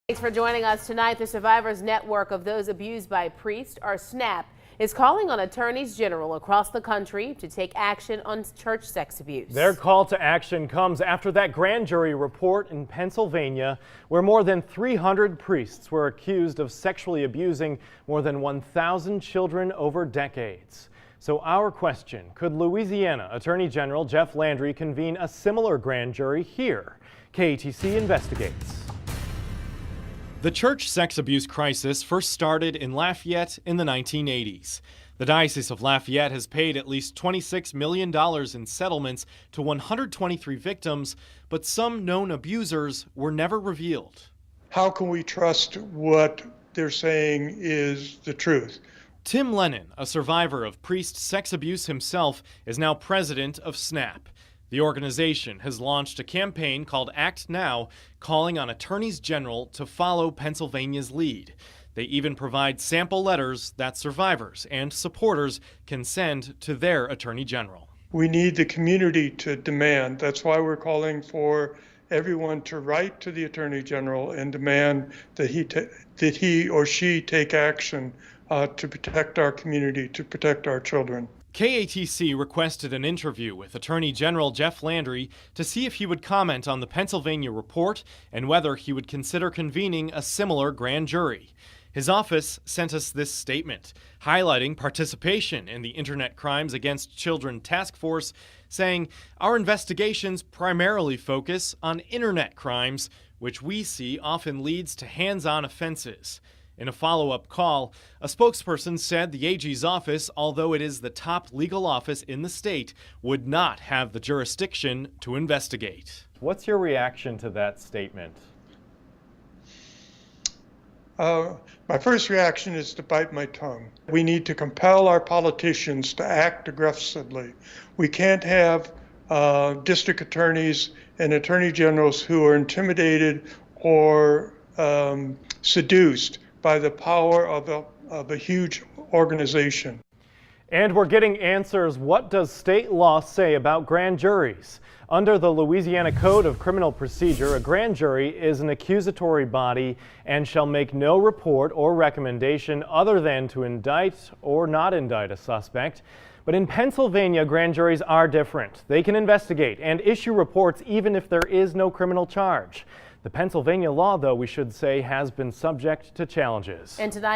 Thanks for joining us tonight. The Survivors Network of Those Abused by Priests, or SNAP, is calling on attorneys general across the country to take action on church sex abuse. Their call to action comes after that grand jury report in Pennsylvania where more than 300 priests were accused of sexually abusing more than 1,000 children over decades. So our question, could Louisiana Attorney General Jeff Landry convene a similar grand jury here? KATC investigates. The church sex abuse crisis first started in Lafayette in the 1980s. The Diocese of Lafayette has paid at least $26 million in settlements to 123 victims, but some known abusers were never revealed. How can we trust what they're saying is the truth? Tim Lennon, a survivor of priest sex abuse himself, is now president of SNAP. The organization has launched a campaign called Act Now, calling on attorneys general to follow Pennsylvania's lead. They even provide sample letters that survivors and supporters can send to their attorney general. We need the community to demand. That's why we're calling for everyone to write to the attorney general and demand that he or she take action to protect our community, to protect our children. KATC requested an interview with Attorney General Jeff Landry to see if he would comment on the Pennsylvania report and whether he would consider convening a similar grand jury. His office sent us this statement, highlighting participation in the Internet Crimes Against Children Task Force, saying, "Our investigations primarily focus on Internet crimes, which we see often leads to hands-on offenses." In a follow-up call, a spokesperson said the AG's office, although it is the top legal office in the state, would not have the jurisdiction to investigate. What's your reaction to that statement? My first reaction is to bite my tongue. We need to compel our politicians to act aggressively. We can't have district attorneys and attorney generals who are intimidated or seduced by the power of a huge organization. And we're getting answers. What does state law say about grand juries? Under the Louisiana Code of Criminal Procedure, a grand jury is an accusatory body and shall make no report or recommendation other than to indict or not indict a suspect. But in Pennsylvania, grand juries are different. They can investigate and issue reports even if there is no criminal charge. The Pennsylvania law, though, we should say, has been subject to challenges. And tonight